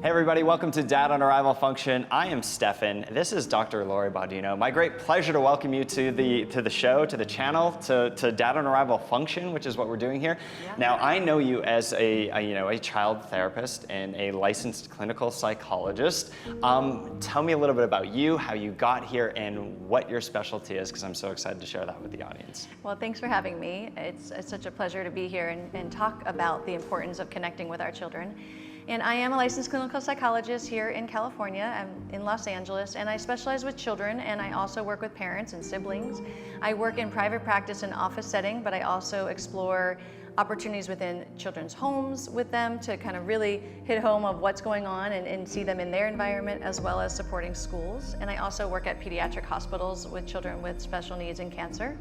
Hey everybody, welcome to Dad on Arrival Function. I am Stefan. This is Dr. Lori Baudino. My great pleasure to welcome you to the show, to the channel, to Dad on Arrival Function, which is what we're doing here. Yeah. Now, I know you as a child therapist and a licensed clinical psychologist. Tell me a little bit about you, how you got here, and what your specialty is, because I'm so excited to share that with the audience. Well, thanks for having me. It's such a pleasure to be here and talk about the importance of connecting with our children. And I am a licensed clinical psychologist here in California. I'm in Los Angeles, and I specialize with children, and I also work with parents and siblings. I work in private practice and office setting, but I also explore opportunities within children's homes with them to kind of really hit home of what's going on and see them in their environment, as well as supporting schools. And I also work at pediatric hospitals with children with special needs and cancer.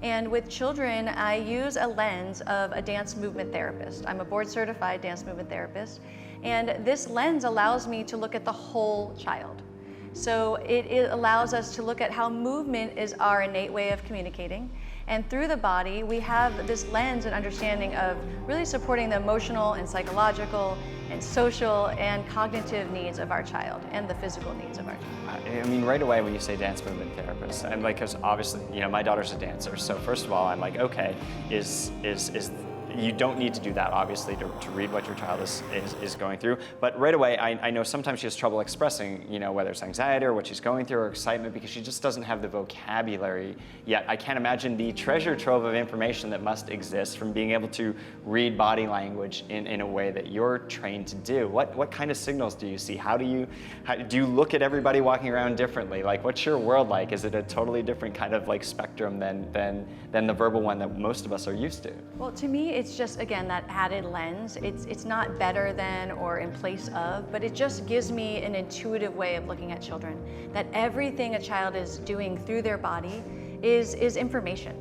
And with children, I use a lens of a dance movement therapist. I'm a board certified dance movement therapist. And this lens allows me to look at the whole child. So it allows us to look at how movement is our innate way of communicating. And through the body, we have this lens and understanding of really supporting the emotional and psychological and social and cognitive needs of our child and the physical needs of our child. I mean, right away when you say dance movement therapist, I'm like, because obviously, my daughter's a dancer. So first of all, I'm like, okay, you don't need to do that, obviously, to read what your child is going through. But right away, I know sometimes she has trouble expressing, whether it's anxiety or what she's going through or excitement, because she just doesn't have the vocabulary yet. I can't imagine the treasure trove of information that must exist from being able to read body language in a way that you're trained to do. What kind of signals do you see? How do you look at everybody walking around differently? Like, what's your world like? Is it a totally different kind of spectrum than the verbal one that most of us are used to? Well, to me, it's just, again, that added lens. It's not better than or in place of, but it just gives me an intuitive way of looking at children, that everything a child is doing through their body is information.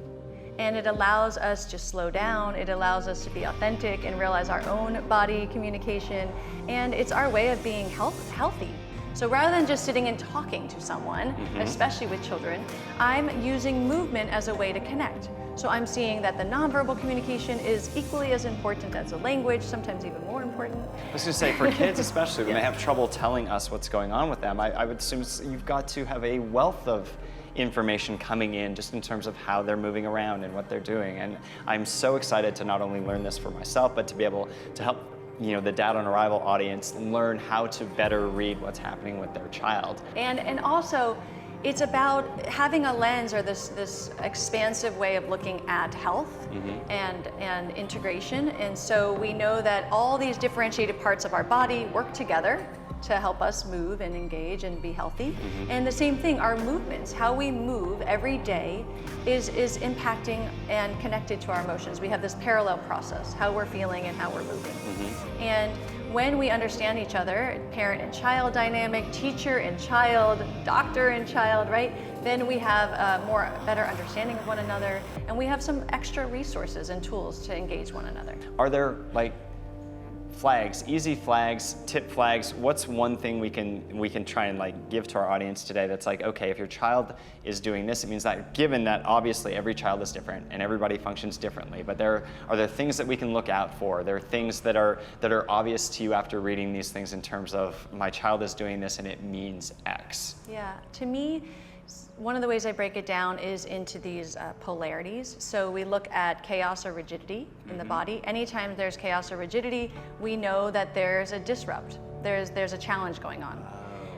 And it allows us to slow down, it allows us to be authentic and realize our own body communication, and it's our way of being healthy. So rather than just sitting and talking to someone, especially with children, I'm using movement as a way to connect. So I'm seeing that the nonverbal communication is equally as important as the language, sometimes even more important. I was going to say, for kids especially, when they have trouble telling us what's going on with them, I would assume you've got to have a wealth of information coming in just in terms of how they're moving around and what they're doing. And I'm so excited to not only learn this for myself, but to be able to help the Dad on Arrival audience learn how to better read what's happening with their child. And also, it's about having a lens or this expansive way of looking at health and integration. And so we know that all these differentiated parts of our body work together to help us move and engage and be healthy. And the same thing, our movements, how we move every day is impacting and connected to our emotions. We have this parallel process, how we're feeling and how we're moving. And when we understand each other, parent and child dynamic, teacher and child, doctor and child, right? Then we have a better understanding of one another, and we have some extra resources and tools to engage one another. Are there flags, easy flags, tip flags? What's one thing we can try and give to our audience today that's okay, if your child is doing this, it means that, given that obviously every child is different and everybody functions differently, but are there things that we can look out for? There are things that are obvious to you after reading these things in terms of, my child is doing this and it means X? Yeah, to me, one of the ways I break it down is into these polarities. So we look at chaos or rigidity in the body. Anytime there's chaos or rigidity, we know that there's a disrupt. There's a challenge going on.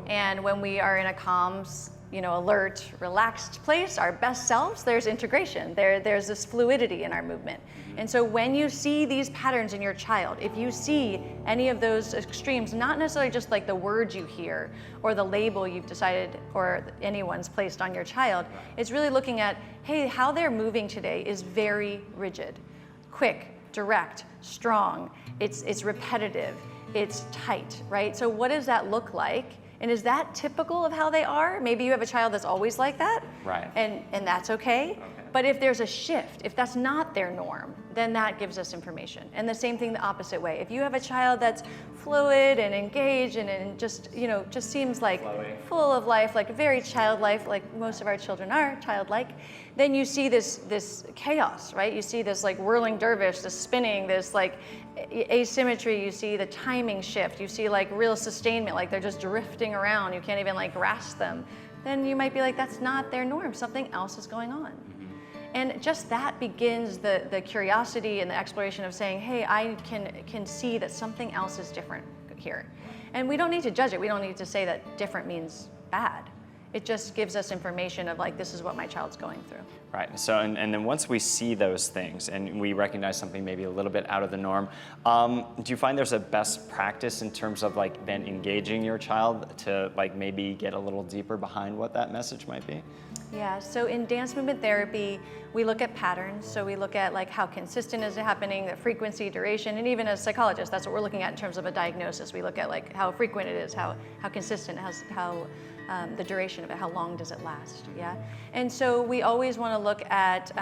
And when we are in a calm, alert, relaxed place, our best selves, there's integration. There's this fluidity in our movement. And so when you see these patterns in your child, if you see any of those extremes, not necessarily just the words you hear or the label you've decided or anyone's placed on your child, it's really looking at, hey, how they're moving today is very rigid, quick, direct, strong, it's repetitive, it's tight, right? So what does that look like? And is that typical of how they are? Maybe you have a child that's always like that, right? And that's okay. But if there's a shift, if that's not their norm, then that gives us information. And the same thing the opposite way. If you have a child that's fluid and engaged and just, just seems like Flowy. full of life, like very childlike, like most of our children are childlike, then you see this chaos, right? You see this like whirling dervish, this spinning, this like asymmetry. You see the timing shift. You see like real sustainment, like they're just drifting around. You can't even like grasp them. Then you might be like, that's not their norm. Something else is going on. And just that begins the curiosity and the exploration of saying, hey, I can see that something else is different here. And we don't need to judge it. We don't need to say that different means bad. It just gives us information of like, this is what my child's going through. Right, so and then once we see those things and we recognize something maybe a little bit out of the norm, do you find there's a best practice in terms of like then engaging your child to like maybe get a little deeper behind what that message might be? Yeah, so in dance movement therapy, we look at patterns. So we look at like how consistent is it happening, the frequency, duration, and even as psychologists, that's what we're looking at in terms of a diagnosis. We look at like how frequent it is, how consistent, how the duration of it, how long does it last, yeah? And so we always want to look at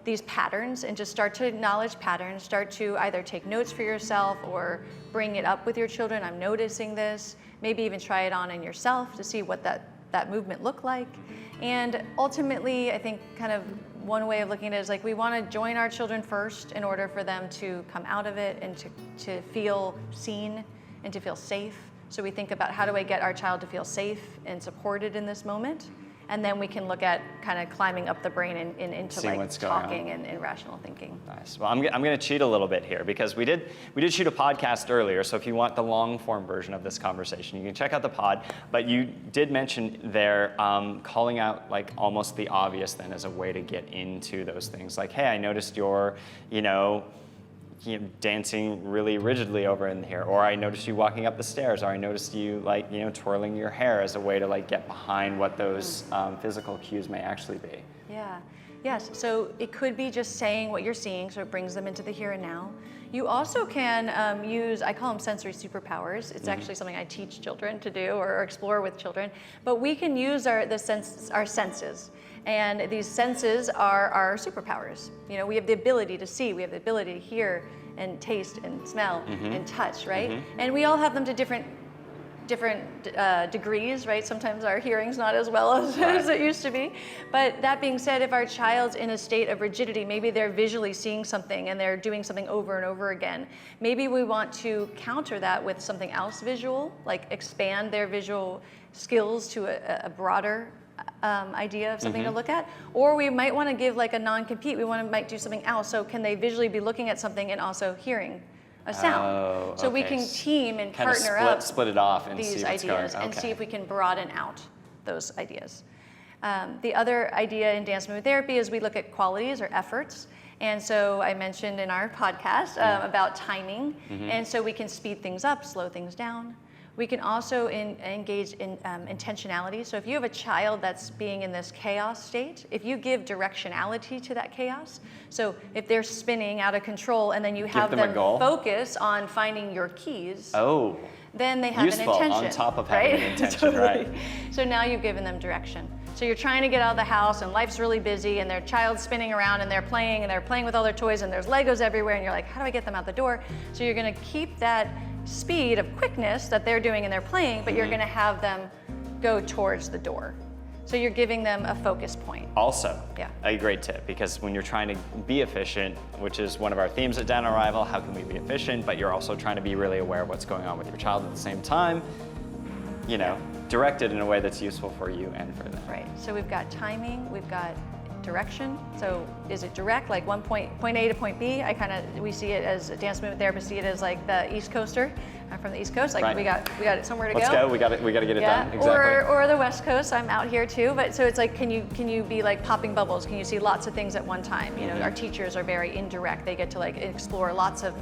these patterns and just start to acknowledge patterns, start to either take notes for yourself or bring it up with your children. I'm noticing this. Maybe even try it on in yourself to see what that movement looked like. And ultimately, I think kind of one way of looking at it is like we want to join our children first in order for them to come out of it and to feel seen and to feel safe. So we think about how do I get our child to feel safe and supported in this moment? And then we can look at kind of climbing up the brain and into See like what's going talking and rational thinking. Nice. Well, I'm going to cheat a little bit here because we did shoot a podcast earlier. So if you want the long form version of this conversation, you can check out the pod. But you did mention there calling out like almost the obvious then as a way to get into those things. Like, hey, I noticed you're, dancing really rigidly over in here, or I noticed you walking up the stairs, or I noticed you like, twirling your hair as a way to like get behind what those physical cues may actually be. Yeah, yes, so it could be just saying what you're seeing, so it brings them into the here and now. You also can use, I call them sensory superpowers. It's actually something I teach children to do or explore with children, but we can use our senses. And these senses are our superpowers. We have the ability to see, we have the ability to hear and taste and smell and touch, right? And we all have them to different degrees, right? Sometimes our hearing's not as well as it used to be. But that being said, if our child's in a state of rigidity, maybe they're visually seeing something and they're doing something over and over again, maybe we want to counter that with something else visual, like expand their visual skills to a broader idea of something to look at. Or we might want to give like a non-compete. We might do something else. So can they visually be looking at something and also hearing a sound? So we can team and kind of partner up split it off and these see what's ideas going. and see if we can broaden out those ideas. The other idea in dance movement therapy is we look at qualities or efforts. And so I mentioned in our podcast about timing. And so we can speed things up, slow things down. We can also engage in intentionality. So if you have a child that's being in this chaos state, if you give directionality to that chaos, so if they're spinning out of control and then you have them focus on finding your keys, then they have useful, an intention. On top of having an intention, right? So now you've given them direction. So you're trying to get out of the house and life's really busy and their child's spinning around and they're playing with all their toys and there's Legos everywhere and you're like, how do I get them out the door? So you're gonna keep that speed of quickness that they're doing and they're playing, but you're gonna have them go towards the door. So you're giving them a focus point. Also, a great tip, because when you're trying to be efficient, which is one of our themes at Dan Arrival, how can we be efficient, but you're also trying to be really aware of what's going on with your child at the same time, direct it in a way that's useful for you and for them. Right, so we've got timing, we've got direction. So is it direct, like point A to point B? We see it as a dance movement therapist, see it as like the East Coaster. I'm from the East Coast, like we got it somewhere to Let's go. We got to get it done. Exactly. Or the West Coast. I'm out here too. But so it's like, can you be like popping bubbles? Can you see lots of things at one time? Our teachers are very indirect. They get to like explore lots of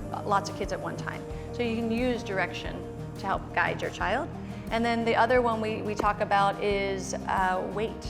kids at one time. So you can use direction to help guide your child. And then the other one we talk about is weight.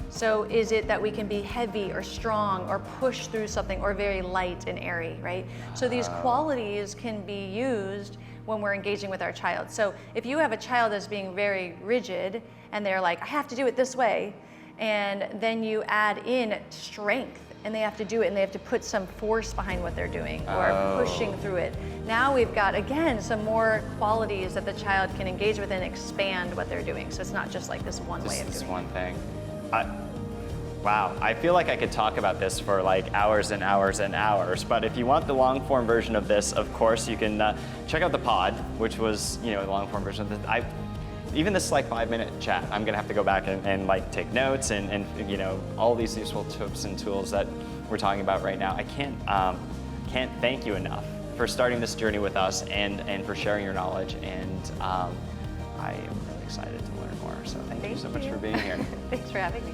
So is it that we can be heavy or strong or push through something or very light and airy, right? So these qualities can be used when we're engaging with our child. So if you have a child that's being very rigid and they're like, I have to do it this way, And then you add in strength, and they have to do it, and they have to put some force behind what they're doing or pushing through it. Now we've got, again, some more qualities that the child can engage with and expand what they're doing. So it's not just like this one way of This doing one thing. Wow, I feel like I could talk about this for like hours and hours and hours, but if you want the long form version of this, of course, you can check out the pod, which was, the long form version of this. Even this like 5-minute chat, I'm gonna have to go back and like take notes and all these useful tips and tools that we're talking about right now. I can't thank you enough for starting this journey with us and for sharing your knowledge, and I am really excited to learn more. So thank you so much for being here. Thanks for having me.